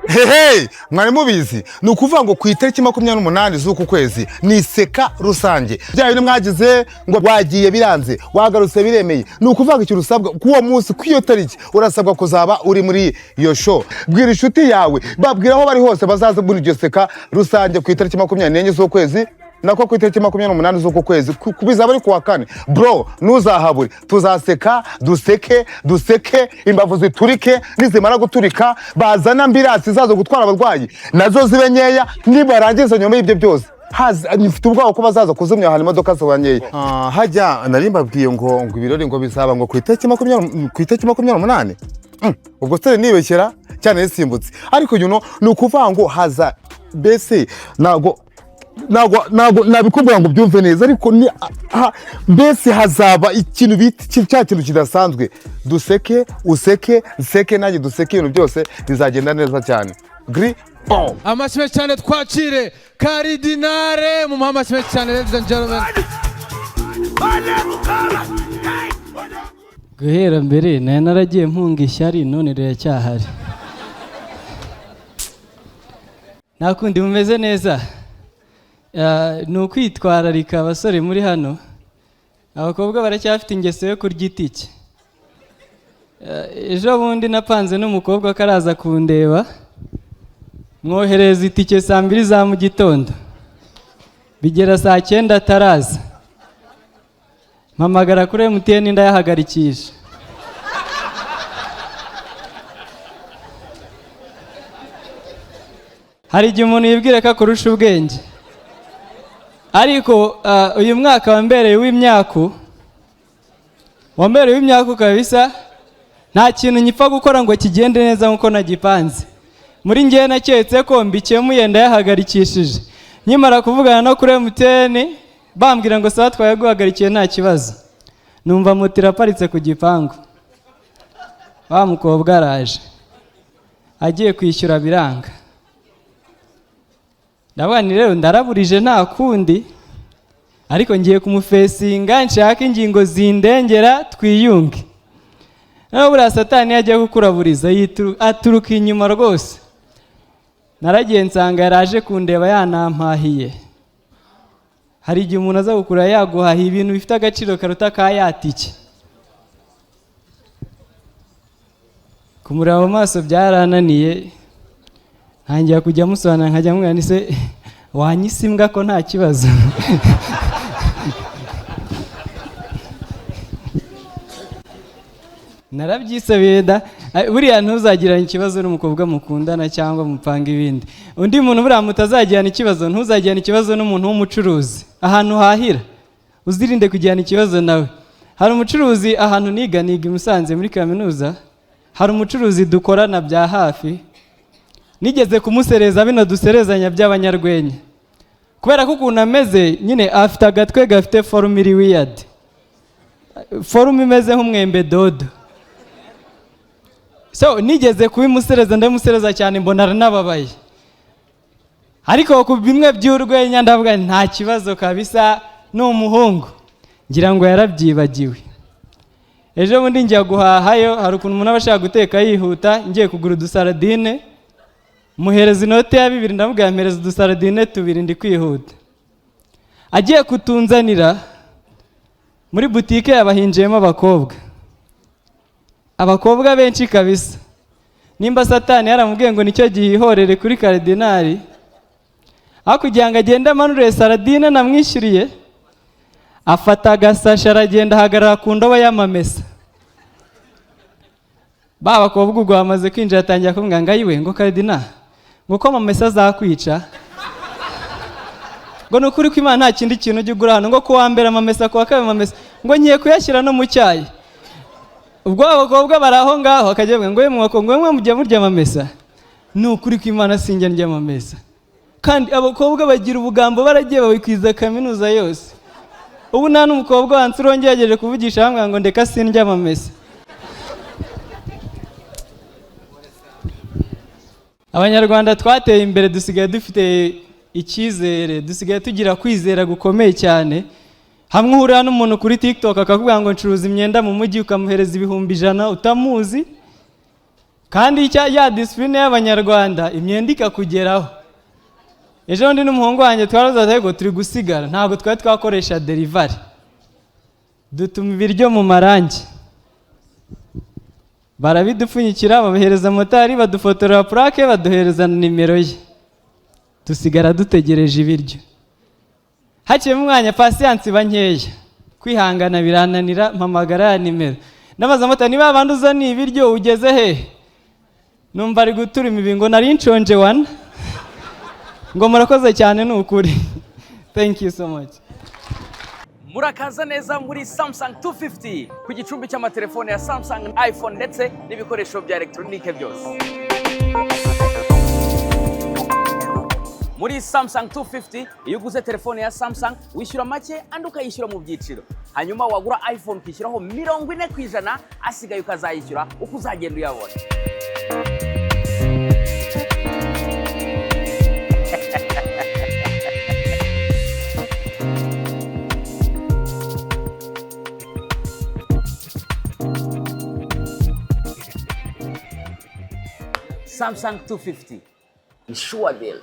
Hehe, mwari mubizi ni ukuvuga ngo ku itariki 28 z'uku kwezi ni seka rusange. Bya bintu mwagize ngo wagiye biranze, wagarutse biremeye. Ni ukuvuga ngo ikintu usabwa kuwo munsi kw'iyo tariki urasabwa kuzaba uri muri iyo show. Bwira inshuti yawe, babwira aho bari hose bazaza muri iryo seka rusange ku itariki 24 z'uku kwezi. Nako ku itariki 28 z'uku kwezi kubizaba ari kuwa kane. Bro, nuzahabure, tuzaseka, duseke, imbavu ziturike, nizimara guturika bazana ambirasi zazo gutwara abarwayi nazo zibe nyeya, nibarangiza nyuma y'ibyo byose nifite ubwoba ko bazaza kuzumya ahantu imodoka zibanyeya. Hajya narimbabwiye ngo ibirori ngo bizaba ngo ku itariki 28. Ubwo se nibeshyera cyane yisimbutse, ariko ni ukuvuga ngo haza bese nago nabikubwira ngo byumve neza, ariko mbese hazaba ikintu cya kintu kidasanzwe. Duseke, useke, nanjye duseke, ibintu byose bizagenda neza cyane. Amashyi cyane twakire Karidinare mu amashyi cyane, ladies and gentlemen. Guhera mbere naragiye mpunga ishyari, none riracyahari. Nakundi mumeze neza. Ni ukwitwararika abasore muri hano. Abakobwa baracyafite ingeso yo kurya itike. Ejo bundi napanze n'umukobwa karaza kundeba, mwohereza itike saa 2 za mu gitondo, bigera saa 9 ataraza, mpamagara kuri MTN ndayahagarikisha. Hari igihe umuntu yibwira ko akurusha ubwenge, ariko uyu mwaka wambereye w'imyaku kabisa. Nta kintu nyipfa gukora ngo kigende neza nkuko nagipanze. Muri ngiye naketse ko mbikemuye ndayahagarikishije, nyimara kuvugana no kuri MTN bambwira ngo sawa twayaguhagarikiye nta kibazo. Numva moto iraparitse ku gipangu, wa mukobwa araje agiye kwishyura biranga. Ndabani rero ndaraburije nta kundi, ariko ngiye kumufesinga nshaka ingingo zindengera twiyunge. Naho buriya satani yajya kukuraburiza aturuka inyuma rwose. Naragiye nsanga yaraje kundeba yanampahiye. Hari igihe umuntu aza gukura yaguhahiye ibintu bifite agaciro karuta ka yatike. Kumureba mu maso byarananiye, ntangiye kujya musobanura nkajya mubwira nti se wanyisimbwa ko nta kibazo. Narabyisabiye da, buriya ntuzagirana ikibazo n'umukobwa mukundana cyangwa mupanga ibindi. Undi muntu buriya mutazagirana ikibazo, ntuzagirana ikibazo n'umuntu w'umucuruzi ahantu hahira, uzirinde kugirana ikibazo nawe. Hari umucuruzi ahantu niga i Musanze muri kaminuza, hari umucuruzi dukorana bya hafi, nigeze kumusereza bino duserezanya by'abanyarwenya, kubera ko ukuntu ameze nyine afite agatwe gafite forume iri weird, forume imeze nk'umwembe dodo. So nigeze kubimusereza, ndamusereza cyane mbona aranababaye, ariko ku bimwe by'urwenya ndavuga nta kibazo kabisa, ni umuhungu, ngira ngo yarabyibagiwe. Ejo bundi njya guhahayo, hari ukuntu umuntu aba ashaka guteka yihuta, ngiye kugura udusaradine, muhereza inote ya 2, ndamubwira mpereza udusaradine 2 ndi kwihuta. Agiye kutunzanira, muri butike yabahinjiyemo abakobwa benshi kabisa. Nimba satani yaramubwiye ngo nicyo gihihorere kuri Karidinari, aho kugira ngo agende amanure saradine namwishyuriye, afata agasashe aragenda ahagarara ku ndobo y'amamesa. Ba bakobwa ubwo bamaze kwinjira atangira kumubwira ngo ayiwe ngo Karidina, ngo ko amamesa azakwica, ngo nukuri ko Imana nta kindi kintu ujya ugura hano, ngo kuwa mbere amamesa, kuwa kabiri amamesa, ngo ngiye kuyashyira no mu cyayi. Ubwo abakobwa baraho ngaho akajya ngo ye mwako ngo mwe mujya murya amamesa, nukuri ko Imana sinjya ndya amamesa. Kandi abakobwa bagira ubugambo, baragiye babikwiza kaminuza yose. Ubu nta n'umukobwa wansurongeye yageje kuvugisha hamwe ngo ndeka sindya amamesa. Abanyarwanda twateye imbere, dusigaye dufite icyizere, dusigaye tugira kwizera gukomeye cyane. Hamwe uhurira n'umuntu kuri TikTok akavuga ngo ncuruza imyenda mu mujyi, ukamuhereza 100 utamuzi, kandi ya discipline y'Abanyarwanda imyenda ikakugeraho. Ejo ndi n'umuhungu wanjye twarazaza ngo turi gusigara, ntabwo twari twakoresha delivery, dutuma ibiryo mu marangi, barabidupfunyikira, babihereza motari, badufotorera plaque, baduhereza nimero ye, dusigara dutegereje ibiryo. Hakiyemo umwanya patience bankeya, kwihangana birananira, mpamagara nimero, nabaza motari niba abandi uzani ibiryo ugeze he, numva ari gutura imibingo, nari nshonje wana ngo murakoze cyane n'ukuri. Thank you so much. Murakaza neza muri Samsung 250 ku gicumbi cy'amatelefone ya Samsung, iPhone ndetse n'ibikoresho bya electronique byose. Muri Samsung 250 iyo uguze telefone ya Samsung wishyura make andi ukayishyura mu byiciro, hanyuma wagura iPhone ukishyuraho 40% asigaye ukazayishyura uko uzagenda uyabona. Samsung 250 Sure deal.